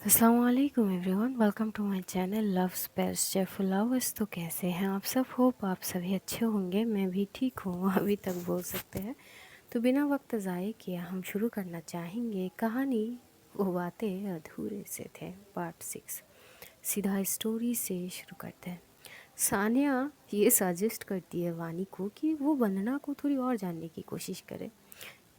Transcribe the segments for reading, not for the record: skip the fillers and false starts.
अस्सलाम वालेकुम everyone, welcome to my channel love space cheerful lovers. तो कैसे हैं आप सब? होप आप सभी अच्छे होंगे। मैं भी ठीक हूँ अभी तक बोल सकते हैं। तो बिना वक्त ज़ाये किए हम शुरू करना चाहेंगे कहानी वो बातें अधूरे से थे पार्ट 6। सीधा स्टोरी से शुरू करते हैं। सानिया ये सजेस्ट करती है वानी को कि वो वंदना को थोड़ी और जानने की कोशिश करे,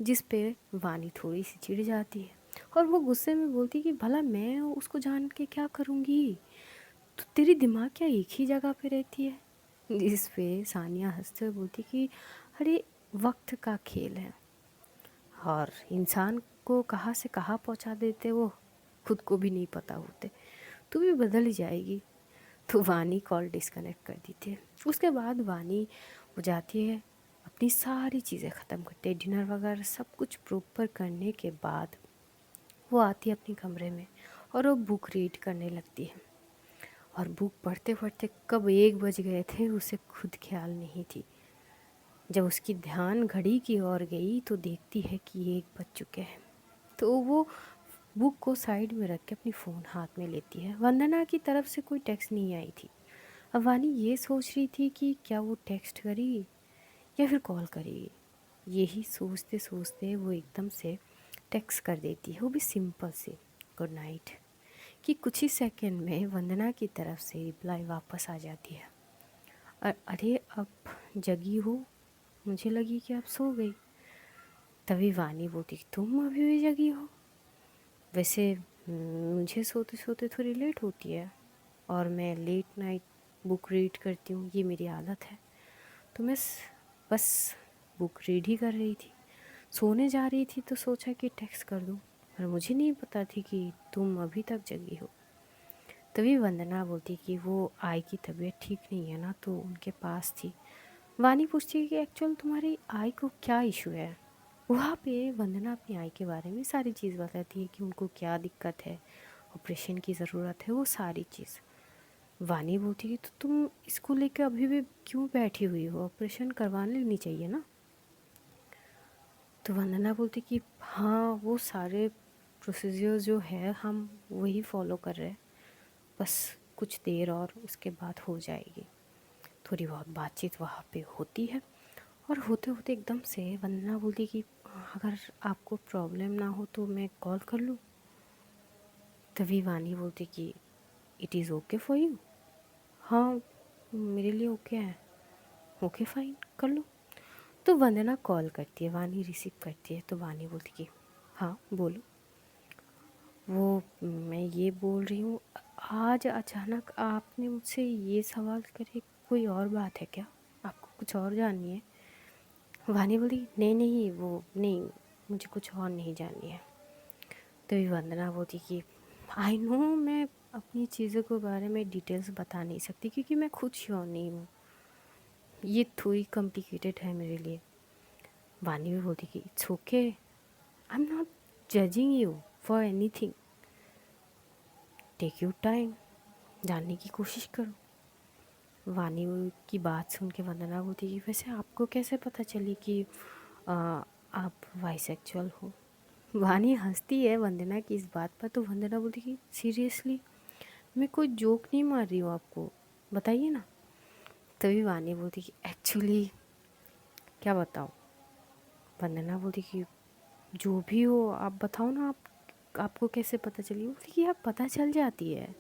जिस पे वानी थोड़ी सी चिढ़ जाती है और वो गुस्से में बोलती है कि भला मैं उसको जान के क्या करूँगी, तो तेरी दिमाग क्या एक ही जगह पे रहती है। जिस पे सानिया हंसते हुए बोलती कि अरे वक्त का खेल है और इंसान को कहाँ से कहाँ पहुँचा देते वो खुद को भी नहीं पता होते। तू भी बदल ही जाएगी। तो वानी कॉल डिस्कनेक्ट कर देती है। उसके बाद वानी हो जाती है, अपनी सारी चीज़ें ख़त्म करते हैं, डिनर वगैरह सब कुछ प्रॉपर करने के बाद वो आती है अपने कमरे में और वो बुक रीड करने लगती है। और बुक पढ़ते पढ़ते कब 1 बज गए थे उसे खुद ख्याल नहीं थी। जब उसकी ध्यान घड़ी की ओर गई तो देखती है कि 1 बज चुके हैं। तो वो बुक को साइड में रख के अपनी फ़ोन हाथ में लेती है। वंदना की तरफ से कोई टेक्स्ट नहीं आई थी। अब वानी ये सोच रही थी कि क्या वो टेक्स्ट करेगी या फिर कॉल करेगी। यही सोचते सोचते वो एकदम से टेक्स्ट कर देती है, वो भी सिंपल से गुड नाइट। कि कुछ ही सेकंड में वंदना की तरफ से रिप्लाई वापस आ जाती है। अरे अब जगी हो? मुझे लगी कि आप सो गई। तभी वानी बोलती कि तुम अभी भी जगी हो? वैसे मुझे सोते सोते थोड़ी लेट होती है और मैं लेट नाइट बुक रीड करती हूँ, ये मेरी आदत है। तो मैं बस बुक रीड ही कर रही थी। सोने जा रही थी तो सोचा कि टेक्स्ट कर दूँ, पर मुझे नहीं पता थी कि तुम अभी तक जगी हो। तभी वंदना बोलती कि वो आई की तबीयत ठीक नहीं है ना, तो उनके पास थी। वानी पूछती है कि एक्चुअल तुम्हारी आई को क्या इशू है। वहाँ पे वंदना अपनी आई के बारे में सारी चीज़ बताती है कि उनको क्या दिक्कत है, ऑपरेशन की ज़रूरत है, वो सारी चीज़। वानी बोलती है कि तो तुम इसको लेकर अभी भी क्यों बैठी हुई हो, ऑपरेशन करवा लेनी चाहिए ना। तो वंदना बोलती कि हाँ, वो सारे प्रोसीजर जो है हम वही फॉलो कर रहे हैं, बस कुछ देर और उसके बाद हो जाएगी। थोड़ी बहुत बातचीत वहाँ पे होती है और होते होते एकदम से वंदना बोलती कि अगर आपको प्रॉब्लम ना हो तो मैं कॉल कर लूँ। तभी वानी बोलती कि it is okay for you. हाँ, मेरे लिए ओके है। ओके फाइन, कर लो। तो वंदना कॉल करती है, वानी रिसीव करती है। तो वानी बोलती कि हाँ बोलो। वो मैं ये बोल रही हूँ, आज अचानक आपने मुझसे ये सवाल करे, कोई और बात है क्या? आपको कुछ और जाननी है? वानी बोली नहीं नहीं, वो नहीं, मुझे कुछ और नहीं जाननी है। तो ये वंदना बोलती कि आई नो, मैं अपनी चीज़ों के बारे में डिटेल्स बता नहीं सकती क्योंकि मैं खुद श्योर नहीं हूँ, ये थोड़ी कॉम्प्लिकेटेड है मेरे लिए। वानी भी बोलती कि it's okay, I am not judging you for anything, take you time, जानने की कोशिश करो। वानी की बात सुन के वंदना बोलती कि वैसे आपको कैसे पता चली कि आप बाइसेक्सुअल हो? वानी हंसती है वंदना की इस बात पर। तो वंदना बोलती कि सीरियसली, मैं कोई जोक नहीं मार रही हूँ, आपको बताइए ना। तभी वानी बोलती कि एक्चुअली क्या बताऊँ। वंदना बोलती कि जो भी हो आप बताओ ना, आपको कैसे पता चली? बोलती कि आप पता चल जाती है,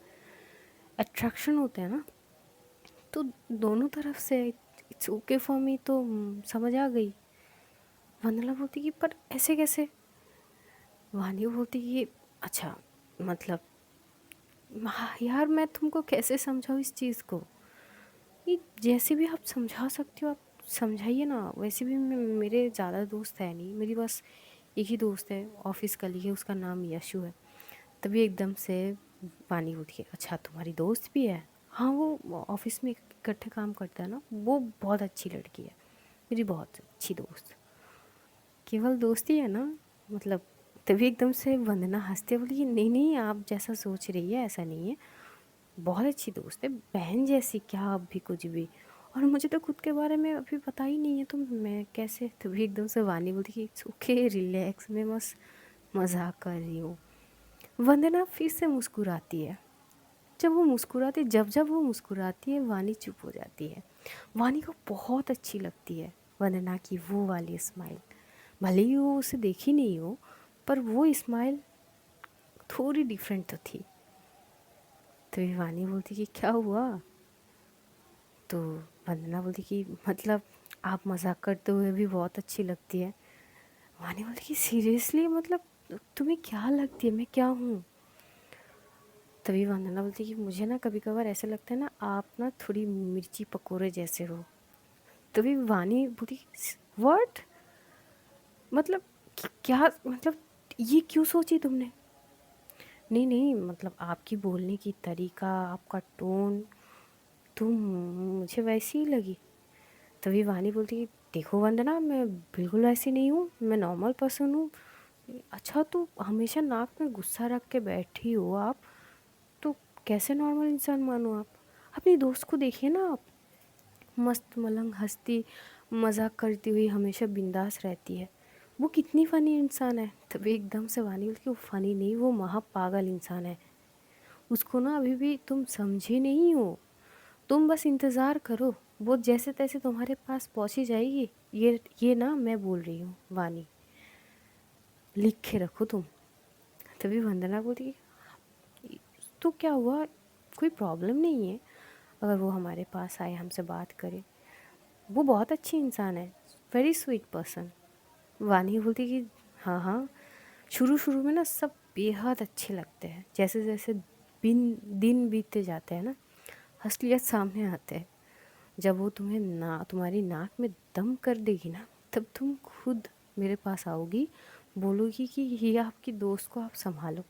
अट्रैक्शन होता है ना, तो दोनों तरफ से। इट्स ओके फॉर मी, तो समझ आ गई। वंदना बोलती कि पर ऐसे कैसे? वानी बोलती कि अच्छा, मतलब हाँ यार, मैं तुमको कैसे समझाऊँ इस चीज़ को? ये जैसे भी आप समझा सकते हो आप समझाइए ना। वैसे भी मेरे ज़्यादा दोस्त है नहीं, मेरी बस एक ही दोस्त है, ऑफिस कलीग है, उसका नाम यशु है। तभी एकदम से वानी उठी है, अच्छा तुम्हारी दोस्त भी है? हाँ, वो ऑफिस में इकट्ठे काम करता है ना, वो बहुत अच्छी लड़की है, मेरी बहुत अच्छी दोस्त। केवल दोस्ती है ना, मतलब। तभी एकदम से वंदना हंसते बोली कि नहीं नहीं, आप जैसा सोच रही है ऐसा नहीं है, बहुत अच्छी दोस्त है, बहन जैसी, क्या अब भी कुछ भी। और मुझे तो खुद के बारे में अभी पता ही नहीं है, तो मैं कैसे? तभी एकदम से वानी बोलती कि इट्स ओके, रिलैक्स, मैं बस मजाक कर रही हूँ। वंदना फिर से मुस्कुराती है। जब जब वो मुस्कुराती है वानी चुप हो जाती है। वानी को बहुत अच्छी लगती है वंदना की वो वाली स्माइल। भले ही वो उसे देखी नहीं हो, पर वो स्माइल थोड़ी डिफरेंट तो थी। तो ये वानी बोलती कि क्या हुआ? तो वंदना बोलती कि मतलब आप मजाक करते हुए भी बहुत अच्छी लगती है। वानी बोलती कि सीरियसली, मतलब तुम्हें क्या लगती है, मैं क्या हूँ? तभी वंदना बोलती कि मुझे ना कभी कभार ऐसा लगता है ना, आप ना थोड़ी मिर्ची पकोड़े जैसे हो। तभी वानी बोलती व्हाट, मतलब क्या, मतलब ये क्यों सोची तुमने? नहीं नहीं, मतलब आपकी बोलने की तरीका, आपका टोन, तुम मुझे वैसी ही लगी। तभी वानी बोलती कि देखो वंदना, मैं बिल्कुल ऐसी नहीं हूँ, मैं नॉर्मल पर्सन हूँ। अच्छा, तो हमेशा नाक में गुस्सा रख के बैठी हो आप, तो कैसे नॉर्मल इंसान मानो आप? अपनी दोस्त को देखिए ना आप, मस्त मलंग हंसती मजाक करती हुई हमेशा बिंदास रहती है। वो कितनी फ़नी इंसान है। तभी एकदम से वानी बोलती कि वो फ़नी नहीं, वो महा पागल इंसान है। उसको ना अभी भी तुम समझे नहीं हो। तुम बस इंतज़ार करो, वो जैसे तैसे तुम्हारे पास पहुंची जाएगी। ये ना मैं बोल रही हूँ वानी, लिख के रखो तुम। तभी वंदना बोलती तो क्या हुआ, कोई प्रॉब्लम नहीं है अगर वो हमारे पास आए, हमसे बात करे। वो बहुत अच्छी इंसान है, वेरी स्वीट पर्सन। वानी बोलती कि हाँ हाँ, शुरू शुरू में ना सब बेहद अच्छे लगते हैं, जैसे जैसे दिन बीतते जाते हैं ना, असलियत सामने आते हैं। जब वो तुम्हारी नाक में दम कर देगी ना, तब तुम खुद मेरे पास आओगी, बोलोगी कि ये आपकी दोस्त को आप संभालो।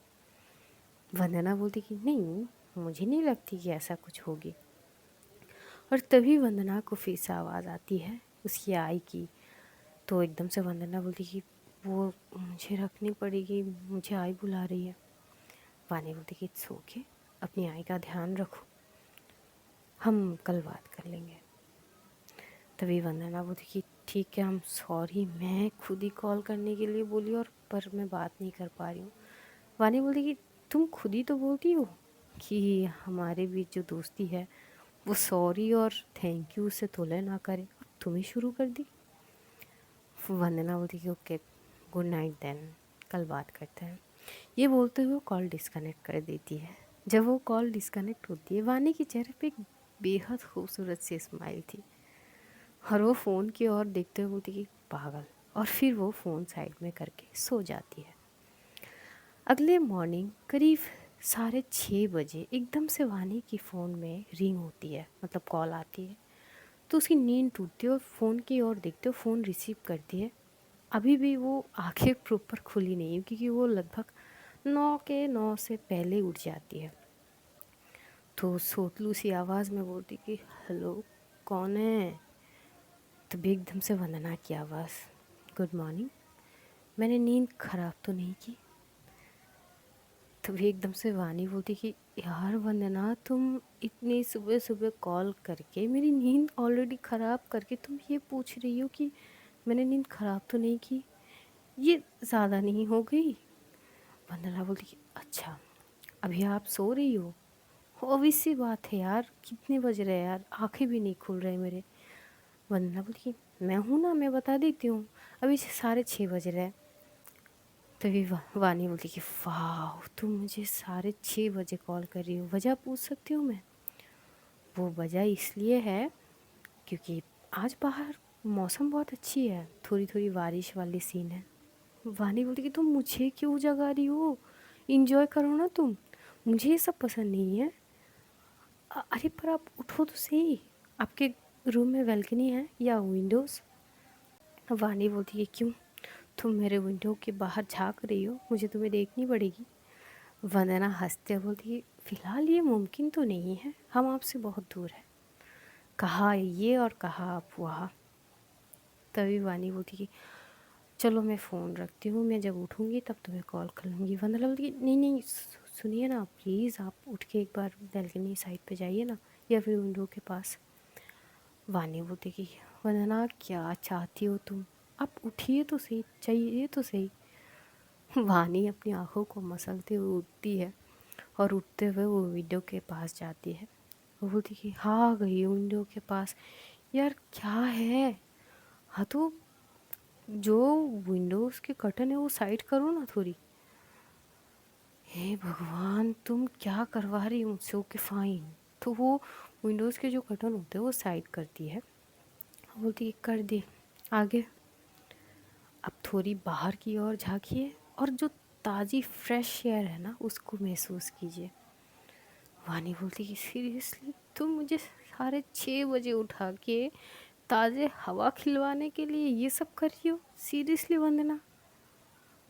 वंदना बोलती कि नहीं, मुझे नहीं लगती कि ऐसा कुछ होगी। और तभी वंदना को फिर से आवाज़ आती है उसकी आई की। तो एकदम से वंदना बोलती कि वो मुझे रखनी पड़ेगी, मुझे आई बुला रही है। वानी बोलती कि इट्स ओके, अपनी आई का ध्यान रखो, हम कल बात कर लेंगे। तभी वंदना बोलती कि ठीक है, हम सॉरी, मैं खुद ही कॉल करने के लिए बोली और पर मैं बात नहीं कर पा रही हूँ। वानी बोलती कि तुम खुद ही तो बोलती हो कि हमारे बीच जो दोस्ती है वो सॉरी और थैंक यू से तोले ना करे, और तुम ही शुरू कर दी। वंदना बोलती कि ओके, गुड नाइट देन, कल बात करते हैं। ये बोलते हुए कॉल डिस्कनेक्ट कर देती है। जब वो कॉल डिस्कनेक्ट होती है, वानी के चेहरे पे एक बेहद खूबसूरत सी स्माइल थी, और वो फ़ोन की ओर देखते हुए बोलती कि पागल, और फिर वो फ़ोन साइड में करके सो जाती है। अगले मॉर्निंग करीब 6:30 बजे एकदम से वानी की फ़ोन में रिंग होती है, मतलब कॉल आती है। तो उसकी नींद टूटती है और फ़ोन की ओर देखते हो, फ़ोन रिसीव करती है। अभी भी वो आंखें प्रॉपर खुली नहीं है, क्योंकि वो लगभग 9 से पहले उठ जाती है। तो सोतलू सी आवाज़ में बोलती कि हेलो, कौन है? तभी एकदम से वंदना की आवाज़, गुड मॉर्निंग, मैंने नींद ख़राब तो नहीं की? तभी एकदम से वानी बोलती कि यार वंदना, तुम इतनी सुबह सुबह कॉल करके मेरी नींद ऑलरेडी ख़राब करके तुम ये पूछ रही हो कि मैंने नींद ख़राब तो नहीं की, ये ज़्यादा नहीं हो गई? वंदना बोलती कि अच्छा, अभी आप सो रही हो? ऑब्वियस सी बात है यार, कितने बज रहे हैं यार, आंखें भी नहीं खुल रहे मेरे। वंदना बोली कि मैं हूँ ना, मैं बता देती हूँ, अभी 6:30 बज रहे हैं। तभी वानी बोलती कि वाह, तुम मुझे 6:30 बजे कॉल कर रही हो, वजह पूछ सकती हूँ मैं? वो वजह इसलिए है क्योंकि आज बाहर मौसम बहुत अच्छी है, थोड़ी थोड़ी बारिश वाली सीन है। वानी बोलती कि तुम मुझे क्यों जगा रही हो, इंजॉय करो ना तुम, मुझे ये सब पसंद नहीं है। अरे पर आप उठो तो सही, आपके रूम में बालकनी है या विंडोज़? वानी बोलती है क्यों, तुम मेरे विंडो के बाहर झांक रही हो, मुझे तुम्हें देखनी पड़ेगी? वंदना हंसते हुए बोलती है फ़िलहाल ये मुमकिन तो नहीं है, हम आपसे बहुत दूर हैं। कहा ये और कहा आप वहाँ। तभी वानी बोलती कि चलो मैं फ़ोन रखती हूँ, मैं जब उठूँगी तब तुम्हें कॉल कर लूँगी। वंदना बोलती कि नहीं नहीं, सुनिए ना प्लीज़, आप उठ के एक बार बैल्कनी साइड पे जाइए ना, या फिर विंडो के पास। वानी बोलती कि वंदना क्या चाहती हो तुम, आप उठिए तो सही, चाहिए तो सही। वानी अपनी आँखों को मसलते हुए उठती है और उठते हुए वो विंडो के पास जाती है। वो बोलती कि हाँ गई विंडो के पास। यार क्या है? हाँ तो जो विंडोज़ के कर्टन है वो साइड करो ना थोड़ी। हे भगवान, तुम क्या करवा रही हो मुझसे? Okay fine. तो वो विंडोज़ के जो कर्टन होते हैं वो साइड करती है। बोलती है कर दिए। आगे अब थोड़ी बाहर की ओर झाँकिए और जो ताज़ी फ्रेश एयर है ना उसको महसूस कीजिए। वानी बोलती कि सीरियसली तुम मुझे 6:30 बजे उठा के ताज़े हवा खिलवाने के लिए ये सब कर रही हो? सीरियसली वंदना?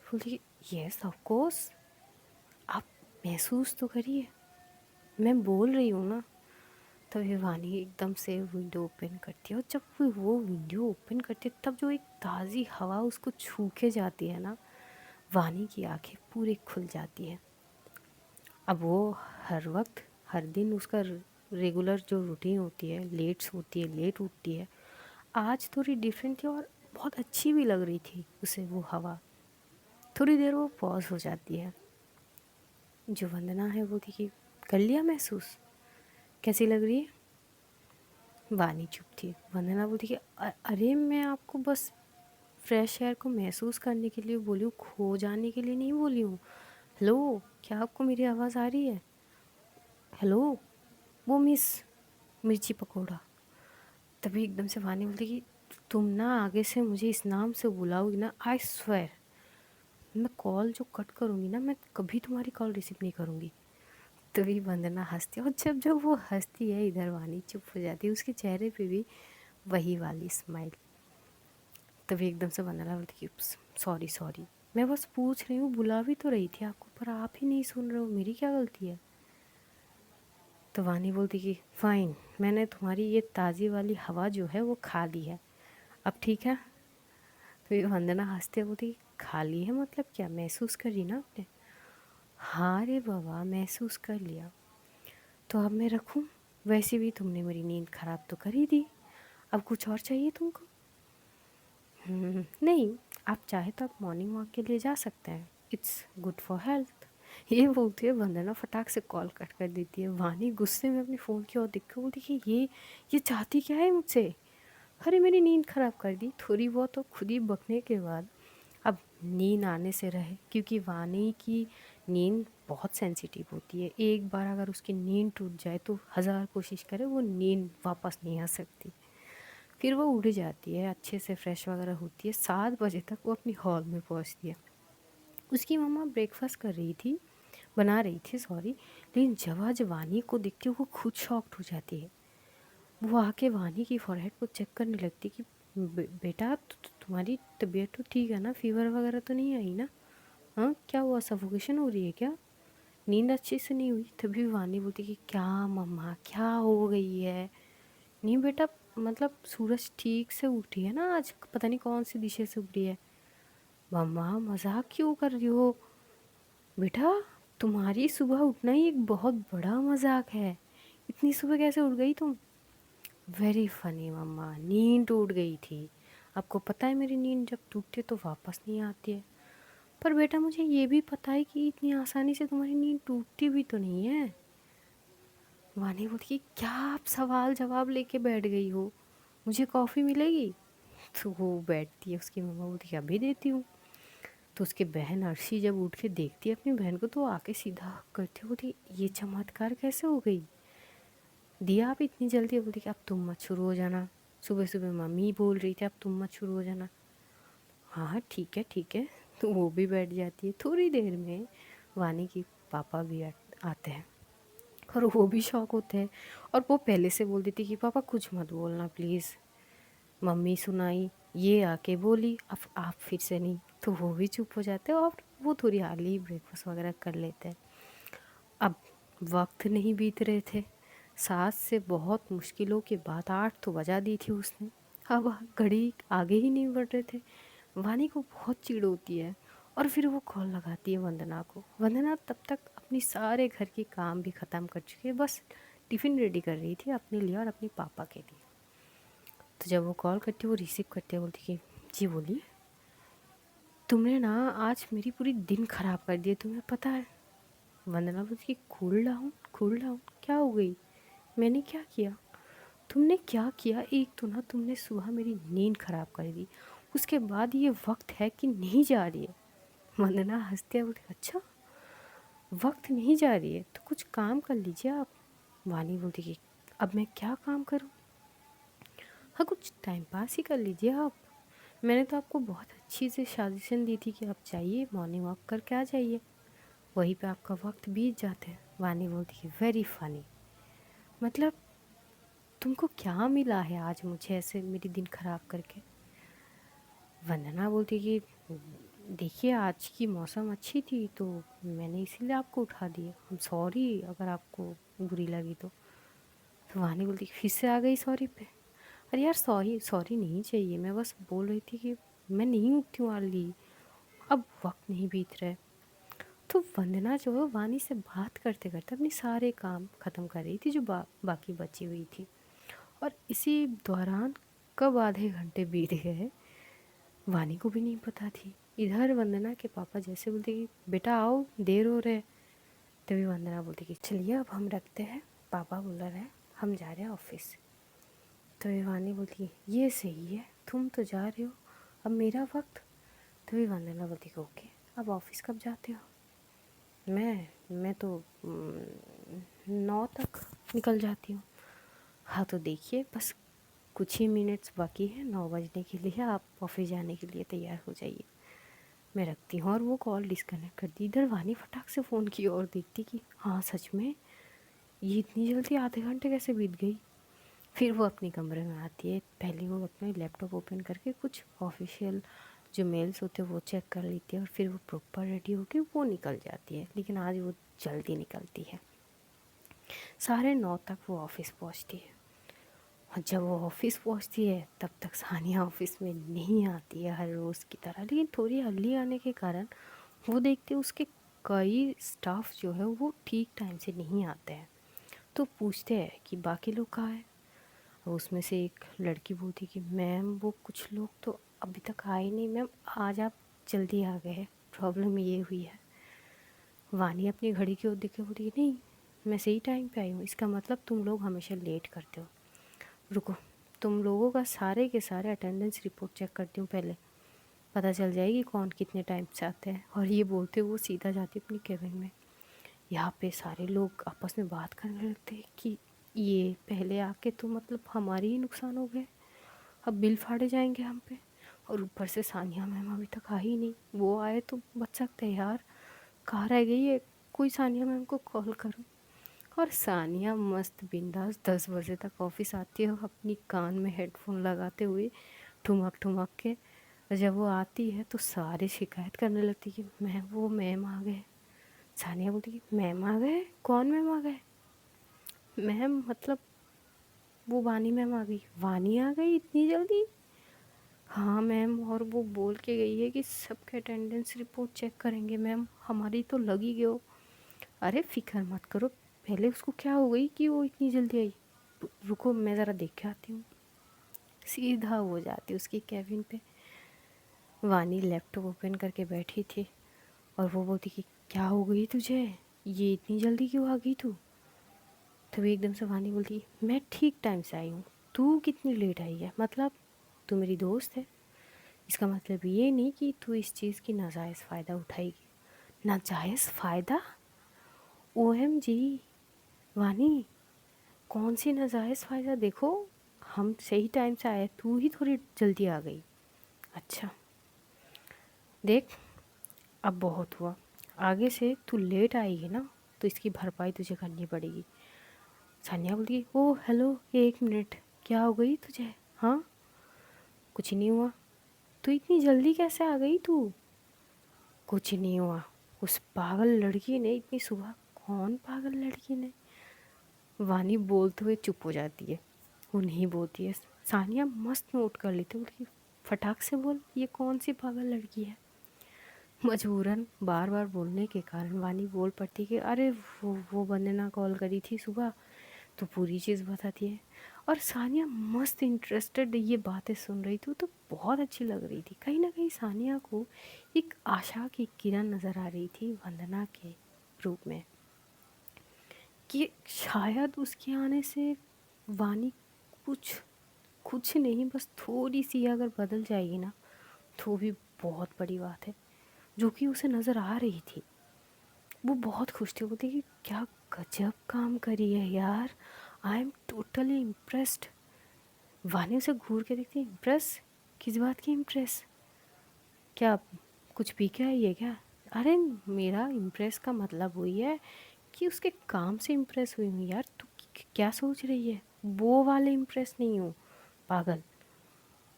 बोलती यस ऑफ कोर्स, आप महसूस तो करिए, मैं बोल रही हूँ ना। तभी वानी एकदम से विंडो ओपन करती है और जब वो विंडो ओपन करती है तब जो एक ताज़ी हवा उसको छू के जाती है ना, वानी की आंखें पूरी खुल जाती है। अब वो हर वक्त हर दिन उसका रेगुलर जो रूटीन होती है, लेट सोती है लेट उठती है, आज थोड़ी डिफरेंट थी और बहुत अच्छी भी लग रही थी उसे वो हवा। थोड़ी देर वो पॉज हो जाती है। जो वंदना है वो थी कि कर लिया महसूस, कैसी लग रही है? वानी चुप थी। वंदना बोलती कि अरे मैं आपको बस फ्रेश एयर को महसूस करने के लिए बोली हूँ, खो जाने के लिए नहीं बोली हूँ। हेलो, क्या आपको मेरी आवाज़ आ रही है? हेलो, वो मिस मिर्ची पकौड़ा। तभी एकदम से वानी बोलती कि तुम ना आगे से मुझे इस नाम से बुलाओगी ना, आई स्वेर मैं कॉल जो कट करूँगी ना, मैं कभी तुम्हारी कॉल रिसीव नहीं करूँगी। तभी वंदना हंसती है और जब जब वो हंसती है इधर वानी चुप हो जाती है, उसके चेहरे पे भी वही वाली स्माइल। तभी एकदम से वंदना बोलती कि सॉरी सॉरी, मैं बस पूछ रही हूँ, बुला भी तो रही थी आपको पर आप ही नहीं सुन रहे हो, मेरी क्या गलती है? तो वानी बोलती कि फ़ाइन, मैंने तुम्हारी ये ताज़ी वाली हवा जो है वो खा ली है, अब ठीक है? फिर वंदना हंसते बोलती खा ली है मतलब क्या, महसूस करी ना आपने? हाँ रे बाबा, महसूस कर लिया। तो अब मैं रखूँ? वैसे भी तुमने मेरी नींद ख़राब तो कर ही दी, अब कुछ और चाहिए तुमको? नहीं, आप चाहे तो आप मॉर्निंग वॉक के लिए जा सकते हैं, इट्स गुड फॉर हेल्थ। ये बोलती है वंदना फटाक से कॉल कट कर देती है। वानी गुस्से में अपनी फ़ोन की ओर देख कर बोलती कि ये चाहती क्या है मुझसे? अरे मेरी नींद ख़राब कर दी। थोड़ी बहुत तो खुद ही बकने के बाद अब नींद आने से रहे, क्योंकि वानी की नींद बहुत सेंसिटिव होती है। एक बार अगर उसकी नींद टूट जाए तो हज़ार कोशिश करे वो नींद वापस नहीं आ सकती। फिर वो उड़ जाती है, अच्छे से फ्रेश वगैरह होती है, 7 बजे तक वो अपनी हॉल में पहुंचती है। उसकी मम्मा ब्रेकफास्ट कर रही थी, बना रही थी सॉरी, लेकिन जब आज वानी को देखती है वो खुद शॉक्ड हो जाती है। वो आके वानी की फॉरहेड को चेक करने लगती कि बेटा तुम्हारी तबीयत तो ठीक है ना, फीवर वगैरह तो नहीं आई ना? हाँ क्या हुआ, सफोकेशन हो रही है क्या, नींद अच्छे से नहीं हुई? तभी वानी बोलती कि क्या मम्मा क्या हो गई है? नहीं बेटा, मतलब सूरज ठीक से उठी है ना आज, पता नहीं कौन सी दिशा से उठी है। मम्मा मजाक क्यों कर रही हो बेटा, तुम्हारी सुबह उठना ही एक बहुत बड़ा मजाक है, इतनी सुबह कैसे उठ गई तुम? वेरी फनी मम्मा, नींद टूट गई थी। आपको पता है मेरी नींद जब टूटती है तो वापस नहीं आती है। पर बेटा मुझे ये भी पता है कि इतनी आसानी से तुम्हारी नींद टूटती भी तो नहीं है। वानी बोलती कि क्या आप सवाल जवाब लेके बैठ गई हो, मुझे कॉफ़ी मिलेगी? तो वो बैठती है, उसकी मम्मा बोलती है अभी देती हूँ। तो उसकी बहन अर्शी जब उठ के देखती है अपनी बहन को तो आके सीधा करती बोलती ये चमत्कार कैसे हो गई, दिया आप इतनी जल्दी? बोलती कि अब तुम मत शुरू हो जाना, सुबह सुबह मम्मी बोल रही थी अब तुम मत शुरू हो जाना। हाँ हाँ ठीक है ठीक है। तो वो भी बैठ जाती है। थोड़ी देर में वानी की पापा भी आते हैं और वो भी शौक होते हैं और वो पहले से बोल देती कि पापा कुछ मत बोलना प्लीज़, मम्मी सुनाई, ये आके बोली, अब आप फिर से नहीं। तो वो भी चुप हो जाते हैं और वो थोड़ी अर्ली ब्रेकफास्ट वगैरह कर लेते हैं। अब वक्त नहीं बीत रहे थे, सास से बहुत मुश्किलों के बाद 8 तो बजा दी थी उसने, अब घड़ी आगे ही नहीं बढ़ रहे थे। वानी को बहुत चिढ़ होती है और फिर वो कॉल लगाती है वंदना को। वंदना तब तक अपनी सारे घर के काम भी ख़त्म कर चुकी है, बस टिफ़िन रेडी कर रही थी अपने लिए और अपने पापा के लिए। तो जब वो कॉल करती है वो रिसीव करते हैं, बोलती कि जी बोलिए। तुमने ना आज मेरी पूरी दिन ख़राब कर दिए, तुम्हें पता है। वंदना बोलती कूल डाउन, कूल डाउन क्या हो गई, मैंने क्या किया, तुमने क्या किया। एक तो ना तुमने सुबह मेरी नींद ख़राब कर दी, उसके बाद ये वक्त है कि नहीं जा रही है। वंदना हंसते हुए बोलती अच्छा, वक्त नहीं जा रही है तो कुछ काम कर लीजिए आप। वानी बोलती कि अब मैं क्या काम करूं। हाँ, कुछ टाइम पास ही कर लीजिए आप। मैंने तो आपको बहुत अच्छी से सजेशन दी थी कि आप जाइए मॉर्निंग वॉक करके आ जाइए, वहीं पे आपका वक्त बीत जाता है। वानी बोलती कि वेरी फनी, मतलब तुमको क्या मिला है आज मुझे ऐसे मेरी दिन ख़राब करके। वंदना बोलती कि देखिए आज की मौसम अच्छी थी तो मैंने इसीलिए आपको उठा दिया, हम सॉरी अगर आपको बुरी लगी तो वानी बोलती कि फिर से आ गई सॉरी पे। अरे यार सॉरी सॉरी नहीं चाहिए, मैं बस बोल रही थी कि मैं नहीं उठती हूँ अर्ली, अब वक्त नहीं बीत रहा है। तो वंदना जो है वानी से बात करते करते अपनी सारे काम ख़त्म कर रही थी जो बाकी बची हुई थी। और इसी दौरान कब आधे घंटे बीत गए वानी को भी नहीं पता थी। इधर वंदना के पापा जैसे बोलते कि बेटा आओ देर हो रहा है, तभी वंदना बोलती कि चलिए अब हम रखते हैं, पापा बुला रहे हैं, हम जा रहे हैं ऑफिस। तो वानी बोलती ये सही है, तुम तो जा रहे हो, अब मेरा वक्त। तभी वंदना बोलती कि ओके, अब ऑफिस कब जाते हो। मैं तो 9 तक निकल जाती हूँ। हाँ तो देखिए बस कुछ ही मिनट्स बाकी है 9 बजने के लिए, आप ऑफिस जाने के लिए तैयार हो जाइए, मैं रखती हूँ। और वो कॉल डिस्कनेक्ट कर दी। इधर वानी फटाक से फ़ोन की और देखती कि हाँ सच में ये इतनी जल्दी आधे घंटे कैसे बीत गई। फिर वो अपने कमरे में आती है, पहले वो अपने लैपटॉप ओपन करके कुछ ऑफिशियल जो मेल्स होते हैं वो चेक कर लेती है और फिर वो प्रॉपर रेडी होके वो निकल जाती है। लेकिन आज वो जल्दी निकलती है, 9:30 तक वो ऑफिस पहुंचती है। और जब वो ऑफिस पहुंचती है तब तक सानिया ऑफिस में नहीं आती है हर रोज़ की तरह, लेकिन थोड़ी अर्ली आने के कारण वो देखते उसके कई स्टाफ जो है वो ठीक टाइम से नहीं आते हैं। तो पूछते हैं कि बाकी लोग कहाँ हैं। और उसमें से एक लड़की बोलती कि मैम वो कुछ लोग तो अभी तक आए नहीं मैम, आज आप जल्दी आ गए हैं, प्रॉब्लम ये हुई है। वानी अपनी घड़ी की ओर देख के बोलती नहीं, मैं सही टाइम पे आई हूँ, इसका मतलब तुम लोग हमेशा लेट करते हो। रुको, तुम लोगों का सारे के सारे अटेंडेंस रिपोर्ट चेक करती हूँ पहले, पता चल जाएगी कौन कितने टाइम से आते हैं। और ये बोलते हुए वो सीधा जाती अपनी केबिन में। यहाँ पे सारे लोग आपस में बात करने लगते हैं कि ये पहले आके तो मतलब हमारी ही नुकसान हो गए, अब बिल फाड़े जाएंगे हम पे। और ऊपर से सानिया मैम अभी तक आई ही नहीं, वो आए तो बच सकते हैं यार, कहाँ रह गई है, कोई सानिया मैम को कॉल करो। और सानिया मस्त बिंदास 10 बजे तक ऑफिस आती है अपनी कान में हेडफोन लगाते हुए ठुमक ठुमक के। और जब वो आती है तो सारे शिकायत करने लगती कि मैम वो मैम आ गए। सानिया बोलती कि मैम आ गए, कौन मैम आ गए। मैम मतलब वो वानी मैम आ गई। वानी आ गई इतनी जल्दी। हाँ मैम, और वो बोल के गई है कि सबके अटेंडेंस रिपोर्ट चेक करेंगे मैम, हमारी तो लगी गई हो। अरे फिक्र मत करो, पहले उसको क्या हो गई कि वो इतनी जल्दी आई, रुको मैं ज़रा देख के आती हूँ। सीधा हो जाती उसकी कैबिन पे। वानी लैपटॉप ओपन करके बैठी थी और वो बोलती कि क्या हो गई तुझे, ये इतनी जल्दी क्यों आ गई तू। तभी एकदम से वानी बोलती मैं ठीक टाइम से आई हूँ, तू कितनी लेट आई है, मतलब तू मेरी दोस्त है, इसका मतलब ये नहीं कि तू इस चीज़ की नाजायज़ फ़ायदा उठाएगी। नाजायज़ फ़ायदा? OMG वानी, कौन सी नाजायज़ फ़ायदा, देखो हम सही टाइम से आए, तू ही थोड़ी जल्दी आ गई। अच्छा देख, अब बहुत हुआ, आगे से तू लेट आएगी ना तो इसकी भरपाई तुझे करनी पड़ेगी। सानिया बोली ओह हेलो, 1 मिनट, क्या हो गई तुझे। हाँ कुछ नहीं हुआ, तू इतनी जल्दी कैसे आ गई तू। कुछ नहीं हुआ, उस पागल लड़की ने इतनी सुबह। कौन पागल लड़की ने। वानी बोलते हुए चुप हो जाती है, वो नहीं बोलती है। सानिया मस्त नोट कर लेती है, बोलती फटाक से बोल ये कौन सी पागल लड़की है। मजबूरन बार बार बोलने के कारण वानी बोल पड़ती कि अरे वो बंदे ना कॉल करी थी सुबह, तो पूरी चीज़ बताती है। और सानिया मस्त इंटरेस्टेड ये बातें सुन रही थी, वो तो बहुत अच्छी लग रही थी। कहीं ना कहीं सानिया को एक आशा की किरण नज़र आ रही थी वंदना के रूप में, कि शायद उसके आने से वानी कुछ कुछ नहीं, बस थोड़ी सी अगर बदल जाएगी ना तो भी बहुत बड़ी बात है, जो कि उसे नज़र आ रही थी। वो बहुत खुश थी, वो बोलती कि क्या गजब काम करी है यार, आई एम टोटली इम्प्रेस्ड। वानी उसे घूर के देखती, इम्प्रेस? किस बात की इम्प्रेस? क्या कुछ पी के आई है क्या? अरे मेरा इम्प्रेस का मतलब वही है कि उसके काम से इम्प्रेस हुई हूँ यार। तू क्या सोच रही है? वो वाले इम्प्रेस नहीं हूँ, पागल।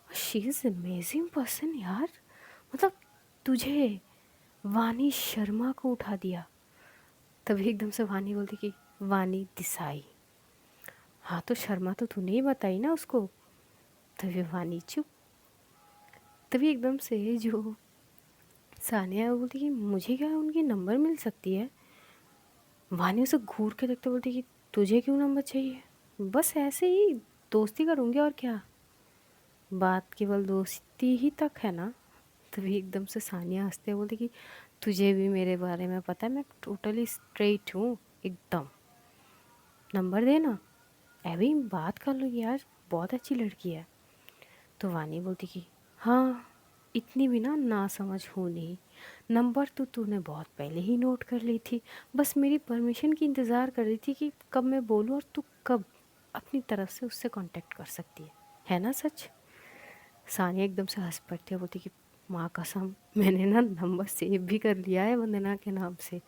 शी इज़ अमेजिंग पर्सन यार, मतलब तुझे वानी शर्मा को उठा दिया। तभी एकदम से वानी बोलती कि वानी देसाई। हाँ तो शर्मा तो तूने ही बताई ना उसको। तभी वानी चुप। तभी एकदम से जो सानिया बोलती कि मुझे क्या उनकी नंबर मिल सकती है। वानी उसे घूर के देखते बोलती कि तुझे क्यों नंबर चाहिए? बस ऐसे ही दोस्ती करूँगी और क्या, बात केवल दोस्ती ही तक है ना। तभी एकदम से सानिया हंसते हुए बोलती कि तुझे भी मेरे बारे में पता है, मैं टोटली स्ट्रेट हूँ एकदम। नंबर देना, अभी बात कर लो यार, बहुत अच्छी लड़की है। तो वानी बोलती कि हाँ, इतनी भी ना समझ हूँ नहीं। नंबर तो तूने बहुत पहले ही नोट कर ली थी, बस मेरी परमिशन की इंतज़ार कर रही थी कि कब मैं बोलूँ और तू कब अपनी तरफ से उससे कांटेक्ट कर सकती है ना सच? सानिया एकदम से हंस पड़ती है, बोलती कि माँ कसम, मैंने ना नंबर सेव भी कर लिया है वंदना के नाम से।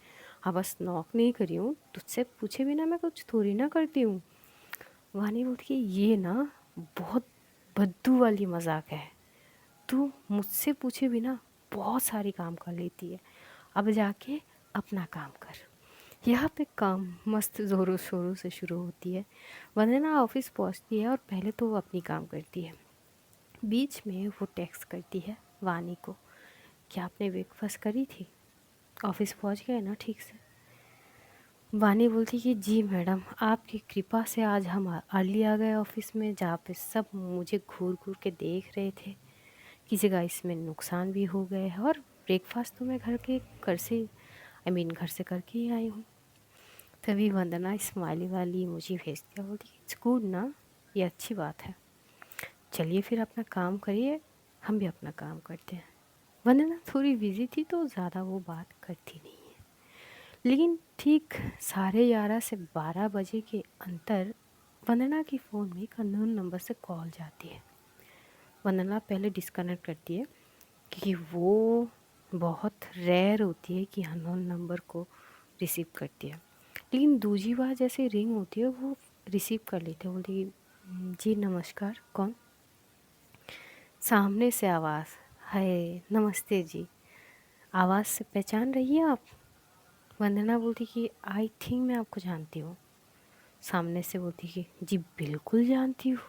हाँ बस नॉक नहीं करी हूँ, तुझसे पूछे बिना मैं कुछ थोड़ी ना करती हूँ। वानी बोलती कि ये ना बहुत भद्दू वाली मजाक है। तू मुझसे पूछे बिना बहुत सारी काम कर लेती है, अब जाके अपना काम कर। यहाँ पे काम मस्त ज़ोरों शोरों से शुरू होती है। वंदना ऑफिस पहुँचती है और पहले तो वो अपनी काम करती है, बीच में वो टेक्स्ट करती है वानी को, क्या आपने ब्रेकफास्ट करी थी? ऑफिस पहुँच गए ना ठीक से? वानी बोलती कि जी मैडम, आपकी कृपा से आज हम अर्ली आ गए ऑफिस में, जहाँ पे सब मुझे घूर घूर के देख रहे थे। किसी का इसमें नुकसान भी हो गए है, और ब्रेकफास्ट तो मैं घर से घर से करके ही आई हूँ। तभी वंदना स्माइली वाली इमोजी भेजती है, बोलती इट्स गुड ना, ये अच्छी बात है। चलिए फिर अपना काम करिए, हम भी अपना काम करते हैं। वंदना थोड़ी बिजी थी तो ज़्यादा वो बात करती नहीं है। लेकिन ठीक 11:30 से 12 बजे के अंतर वंदना की फ़ोन में एक अननोन नंबर से कॉल जाती है। वंदना पहले डिस्कनेक्ट करती है, क्योंकि वो बहुत रेयर होती है कि अननोन नंबर को रिसीव करती है। लेकिन दूसरी बार जैसे रिंग होती है वो रिसीव कर लेते हैं। बोलती जी नमस्कार, कौन? सामने से आवाज़, हाय नमस्ते जी, आवाज़ से पहचान रही है आप? वंदना बोलती कि आई थिंक मैं आपको जानती हूँ। सामने से बोलती कि जी बिल्कुल जानती हूँ।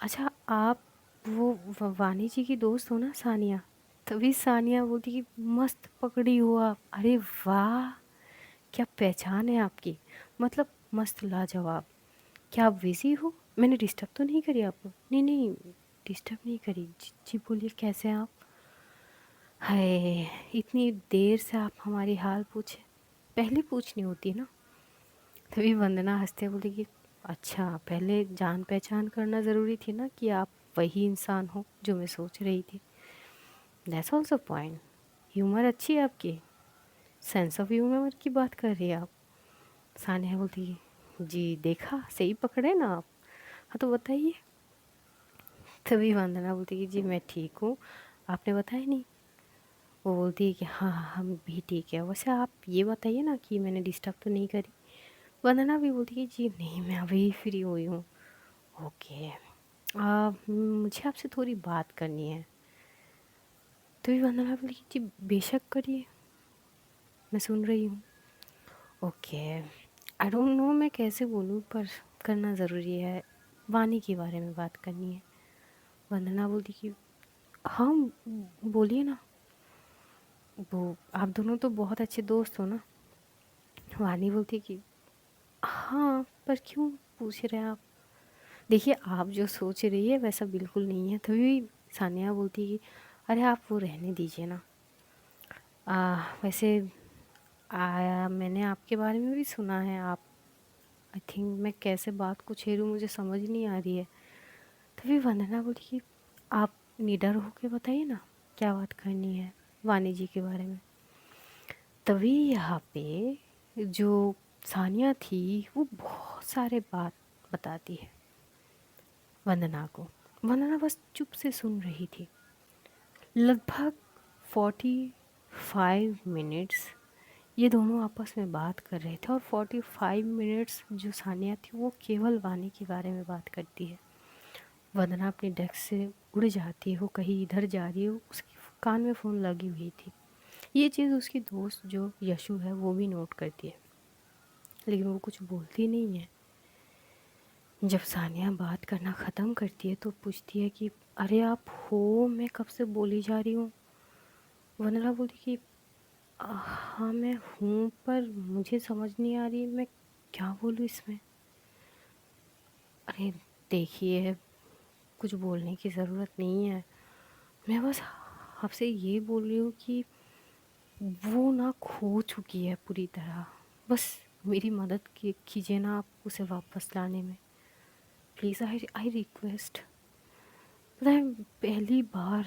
अच्छा आप वो वानी जी की दोस्त हो ना, सानिया? तभी सानिया बोलती कि मस्त पकड़ी हो आप, अरे वाह, क्या पहचान है आपकी, मतलब मस्त लाजवाब। क्या आप बिज़ी हो? मैंने डिस्टर्ब तो नहीं करी आपको? नहीं नहीं, डिस्टर्ब नहीं करी जी, जी बोलिए कैसे हैं आप? हाय, इतनी देर से आप हमारी हाल पूछे, पहले पूछनी होती है ना। तभी वंदना हंसते बोली कि अच्छा, पहले जान पहचान करना ज़रूरी थी ना, कि आप वही इंसान हो जो मैं सोच रही थी। That's also point. ह्यूमर अच्छी है आपकी, सेंस ऑफ ह्यूमर की बात कर रही है आप। सानिया बोलती है जी देखा, सही पकड़े ना आप। हाँ तो बताइए। तभी वंदना बोलती कि जी मैं ठीक हूँ, आपने बताया नहीं। वो बोलती है कि हाँ हम भी ठीक है, वैसे आप ये बताइए ना कि मैंने डिस्टर्ब तो नहीं करी। वंदना भी बोलती कि जी नहीं, मैं अभी फ्री हुई हूँ। ओके, मुझे आपसे थोड़ी बात करनी है। तो भी वंदना बोली कि जी बेशक करिए, मैं सुन रही हूँ। ओके, आई डोंट नो मैं कैसे बोलूँ, पर करना ज़रूरी है, वानी के बारे में बात करनी है। वंदना बोलती कि हाँ बोलिए ना। वो आप दोनों तो बहुत अच्छे दोस्त हो ना? वानी बोलती कि हाँ, पर क्यों पूछ रहे हैं आप? देखिए, आप जो सोच रही है वैसा बिल्कुल नहीं है। तभी सानिया बोलती है कि अरे आप वो रहने दीजिए ना। वैसे मैंने आपके बारे में भी सुना है। आप आई थिंक मैं कैसे बात को छेड़ूँ मुझे समझ नहीं आ रही है। तभी वंदना बोली कि आप निडर होके बताइए ना क्या बात करनी है वाणी जी के बारे में। तभी यहाँ पे जो सानिया थी वो बहुत सारे बात बताती है वंदना को। वंदना बस चुप से सुन रही थी। लगभग 45 मिनट्स ये दोनों आपस में बात कर रहे थे, और 45 मिनट्स जो सानिया थी वो केवल वाणी के बारे में बात करती है। वंदना अपनी डेस्क से उड़ जाती है, वो कहीं इधर जा रही है, उसकी कान में फ़ोन लगी हुई थी। ये चीज़ उसकी दोस्त जो यशु है वो भी नोट करती है, लेकिन वो कुछ बोलती नहीं है। जब सानिया बात करना ख़त्म करती है तो पूछती है कि अरे आप हो, मैं कब से बोली जा रही हूँ। वंदना बोलती कि हाँ मैं हूँ, पर मुझे समझ नहीं आ रही मैं क्या बोलूँ इसमें। अरे देखिए, कुछ बोलने की ज़रूरत नहीं है। मैं बस आपसे ये बोल रही हूँ कि वो ना खो चुकी है पूरी तरह। बस मेरी मदद कीजिए ना आप उसे वापस लाने में। Please, I request. पता है, पहली बार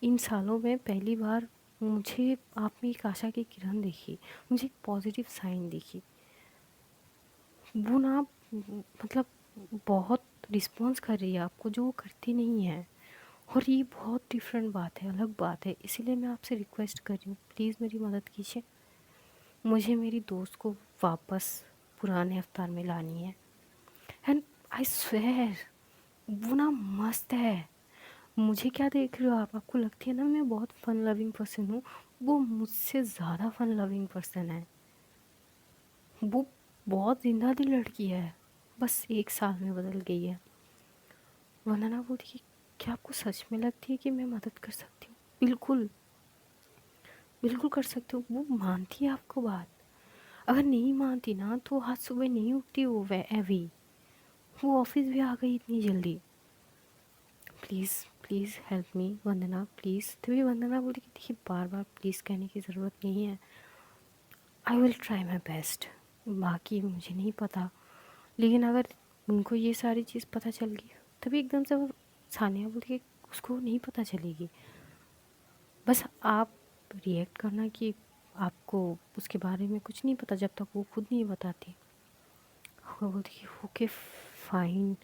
इन सालों में पहली बार मुझे आप में एक आशा की किरण दिखी, मुझे एक पॉजिटिव साइन दिखी। वो ना मतलब बहुत रिस्पॉन्स कर रही है आपको जो वो करती नहीं है। और ये बहुत डिफरेंट बात है, अलग बात है। इसीलिए मैं आपसे रिक्वेस्ट कर रही हूँ, प्लीज़ मेरी मदद कीजिए। मुझे मेरी दोस्त को वापस पुराने अवतार में लानी है। एंड आई स्वेयर वो ना मस्त है। मुझे क्या देख रहे हो आप? आपको लगती है ना मैं बहुत फन लविंग पर्सन हूँ, वो मुझसे ज़्यादा फन लविंग पर्सन है। वो बहुत जिंदा दिल लड़की है, बस 1 साल में बदल गई है। वंदना बोली कि क्या आपको सच में लगती है कि मैं मदद कर सकती हूँ? बिल्कुल, बिल्कुल कर सकती हूँ। वो मानती है आपको बात। अगर नहीं मानती ना तो आज सुबह नहीं उठती वो अभी, वो ऑफिस भी आ गई इतनी जल्दी। Please please help me Vandana, please. तभी वंदना बोली कि देखिए, बार बार प्लीज़ कहने की ज़रूरत नहीं है। I will try my best. बाकी मुझे नहीं पता, लेकिन अगर उनको ये सारी चीज़ पता चल गई, तभी एकदम से वो सानिया बोली कि उसको नहीं पता चलेगी। बस आप रिएक्ट करना कि आपको उसके बारे में कुछ नहीं पता, जब तक वो खुद नहीं बताती। वो बोलती कि ओके फाइन।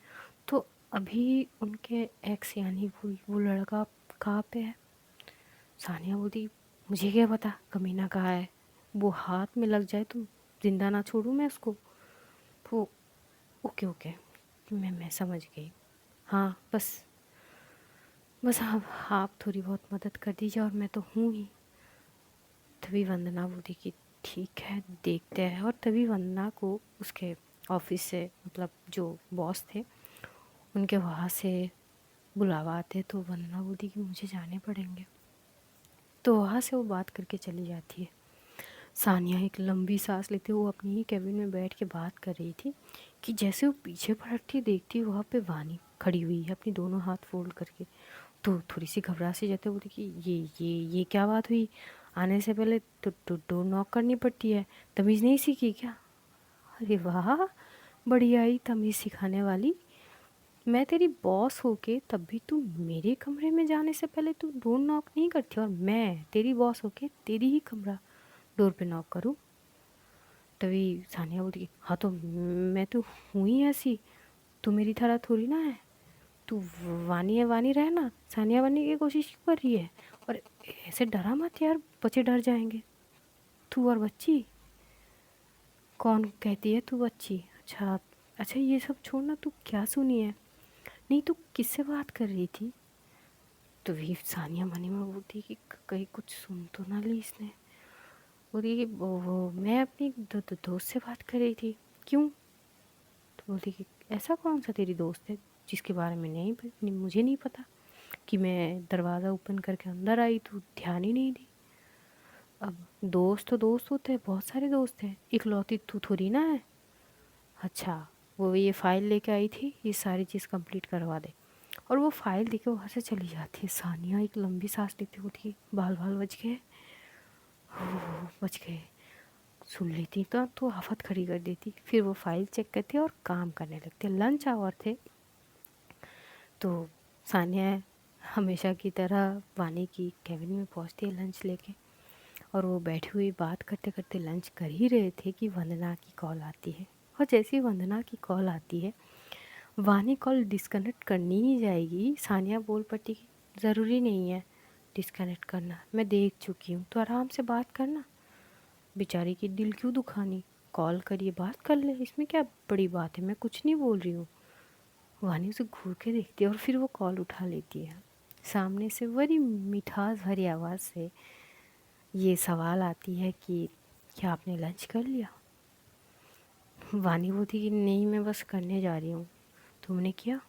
तो अभी उनके एक्स यानी वो लड़का कहाँ पे है? सानिया बोलती मुझे क्या पता कमीना कहाँ है, वो हाथ में लग जाए तो जिंदा ना छोड़ूं मैं उसको। वो ओके ओके, मैं समझ गई। हाँ बस, बस आप थोड़ी बहुत मदद कर दीजिए, और मैं तो हूँ ही। तभी वंदना बोली कि ठीक है देखते हैं। और तभी वंदना को उसके ऑफिस से, मतलब जो बॉस थे उनके वहाँ से बुलावा आते, तो वंदना बोलती कि मुझे जाने पड़ेंगे। तो वहाँ से वो बात करके चली जाती है। सानिया एक लंबी सांस लेते हुए अपनी ही कैबिन में बैठ के बात कर रही थी कि जैसे वो पीछे पलटती देखती वहाँ पे वानी खड़ी हुई है अपनी दोनों हाथ फोल्ड करके। तो थोड़ी सी घबरा सी जाते बोली कि ये क्या बात हुई? आने से पहले तो डोर नॉक करनी पड़ती है, तमीज़ नहीं सीखी क्या? अरे वाह, बढ़िया ही तमीज़ सिखाने वाली। मैं तेरी बॉस होके तब भी तू मेरे कमरे में जाने से पहले तू डोर नॉक नहीं करती, और मैं तेरी बॉस होके तेरी ही कमरा डोर पे नॉक करूँ? तभी सानिया बोलती हाँ तो मैं तो हूँ ही ऐसी, तू मेरी तरह थोड़ी ना है। तू वानी है, वानी रहना, सानिया बनने की कोशिश क्यों कर रही है? और ऐसे डरा मत यार, बच्चे डर जाएंगे। तू और बच्ची? कौन कहती है तू बच्ची? अच्छा अच्छा, ये सब छोड़ना, तू क्या सुनी है? नहीं तू किससे बात कर रही थी? तो भी सानिया मनी में बोलती कि कहीं कुछ सुन तो ना ली इसने। बोलती कि वो मैं अपनी दोस्त से बात कर रही थी। क्यों? तो बोलती कि ऐसा कौन सा तेरी दोस्त है जिसके बारे में मुझे नहीं पता, कि मैं दरवाज़ा ओपन करके अंदर आई तो ध्यान ही नहीं दी। अब दोस्त तो दोस्त होते हैं, बहुत सारे दोस्त हैं, इकलौती तू थोड़ी ना है। अच्छा, वो ये फ़ाइल लेके आई थी, ये सारी चीज़ कंप्लीट करवा दे। और वो फ़ाइल देके वहाँ से चली जाती है। सानिया एक लंबी सांस लेती होती है, बाल बाल बच गए, बच गए। सुन लेती तो आफत खड़ी कर देती। फिर वो फाइल चेक करती और काम करने लगती। लंच आवर थे तो सानिया हमेशा की तरह वानी की केबिन में पहुंचती है लंच लेके। और वो बैठी हुई बात करते करते लंच कर ही रहे थे कि वंदना की कॉल आती है। और जैसे ही वंदना की कॉल आती है, वानी कॉल डिस्कनेक्ट करनी ही जाएगी, सानिया बोल पड़ती कि ज़रूरी नहीं है डिस्कनेक्ट करना, मैं देख चुकी हूँ, तो आराम से बात करना, बेचारी की दिल क्यों दुखानी, कॉल करिए बात कर ले, इसमें क्या बड़ी बात है, मैं कुछ नहीं बोल रही हूँ। वानी उसे घूर के देखती है और फिर वो कॉल उठा लेती है। सामने से बड़ी मिठास भरी आवाज़ से ये सवाल आती है कि क्या आपने लंच कर लिया। वानी बोलती कि नहीं, मैं बस करने जा रही हूँ। तुमने किया?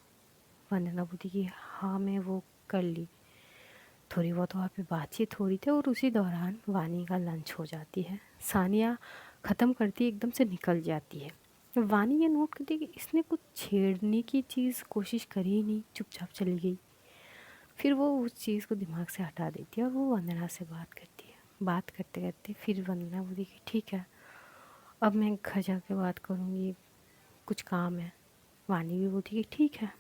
वंदना बोलती कि हाँ, मैं वो कर ली। थोड़ी बहुत वहाँ पे बातचीत हो रही थी और उसी दौरान वानी का लंच हो जाती है। सानिया ख़त्म करती एकदम से निकल जाती है। वानी ये नोट करती है कि इसने कुछ छेड़ने की चीज़ कोशिश करी ही नहीं, चुपचाप चली गई। फिर वो उस चीज़ को दिमाग से हटा देती है और वो वंदना से बात करती है। बात करते करते फिर वंदना बोली कि ठीक है, अब मैं घर जाके बात करूँगी, कुछ काम है। वानी भी बोलती कि ठीक है।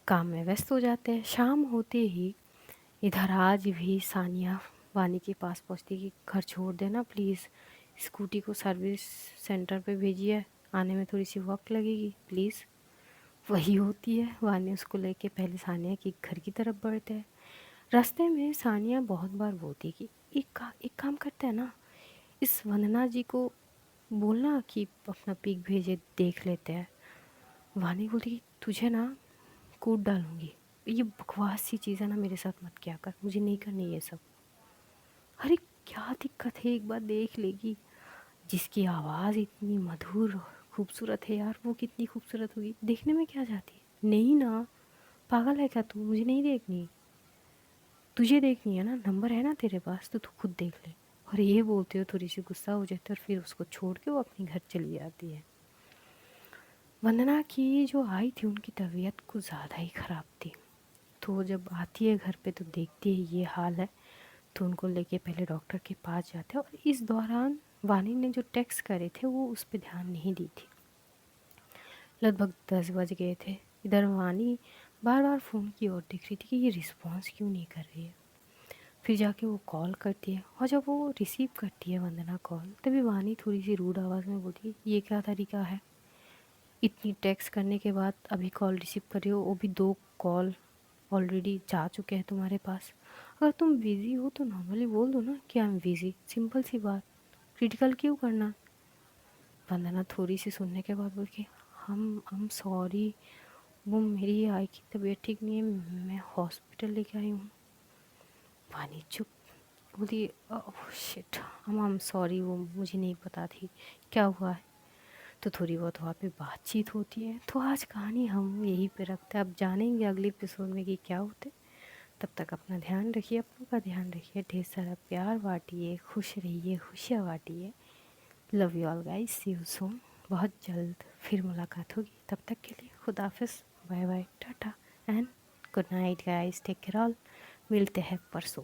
काम में व्यस्त हो जाते हैं। शाम होते ही इधर आज भी सानिया वानी के पास पहुंचती कि घर छोड़ देना प्लीज़, स्कूटी को सर्विस सेंटर पे भेजिए, आने में थोड़ी सी वक्त लगेगी प्लीज़। वही होती है, वानी उसको लेके पहले सानिया के घर की तरफ बढ़ते हैं। रास्ते में सानिया बहुत बार बोलती कि एक काम करते हैं ना, इस वंदना जी को बोलना कि अपना पिक भेजे, देख लेते हैं। वानी बोलती कि तुझे ना कूट डालूंगी, ये बकवास सी चीज़ है ना, मेरे साथ मत क्या कर, मुझे नहीं करनी ये सब। अरे क्या दिक्कत है, एक बार देख लेगी। जिसकी आवाज़ इतनी मधुर और खूबसूरत है यार, वो कितनी खूबसूरत होगी, देखने में क्या जाती है। नहीं ना, पागल है क्या तू, मुझे नहीं देखनी, तुझे देखनी है ना, नंबर है ना तेरे पास, तो तू खुद देख ले। और ये बोलते हो थोड़ी सी गुस्सा हो जाती है और फिर उसको छोड़ के वो अपने घर चली जाती है। वंदना की जो आई थी उनकी तबीयत कुछ ज़्यादा ही ख़राब थी। तो जब आती है घर पे तो देखती है ये हाल है, तो उनको लेके पहले डॉक्टर के पास जाते हैं। और इस दौरान वानी ने जो टेक्स्ट करे थे वो उस पर ध्यान नहीं दी थी। लगभग 10 बज गए थे। इधर वानी बार बार फ़ोन की ओर देख रही थी कि ये रिस्पॉन्स क्यों नहीं कर रही है। फिर जाके वो कॉल करती है और जब वो रिसीव करती है वंदना कॉल, तभी वानी थोड़ी सी रूड आवाज़ में बोलती है ये क्या तरीका है, इतनी टेक्स्ट करने के बाद अभी कॉल रिसीव कर रही हो, वो भी 2 कॉल ऑलरेडी जा चुके हैं तुम्हारे पास। अगर तुम बिज़ी हो तो नॉर्मली बोल दो ना कि आई एम बिज़ी, सिंपल सी बात, क्रिटिकल क्यों करना। वंदना थोड़ी सी सुनने के बाद बोल के हम सॉरी, वो मेरी आई की तबीयत ठीक नहीं है, मैं हॉस्पिटल लेके आई हूँ। वानी चुप, बोली ओह शिट, हम सॉरी, वो मुझे नहीं पता थी क्या हुआ है। तो थोड़ी बहुत वहाँ पे बातचीत होती है। तो आज कहानी हम यहीं पे रखते हैं, अब जानेंगे अगले एपिसोड में कि क्या होते। तब तक अपना ध्यान रखिए, अपनों का ध्यान रखिए, ढेर सारा प्यार बांटिए, खुश रहिए, खुशियाँ बांटिए। Love you all guys, see you soon. बहुत जल्द फिर मुलाकात होगी, तब तक के लिए खुदा हाफिज़, bye bye, tata and good night guys, take care all. मिलते हैं परसों।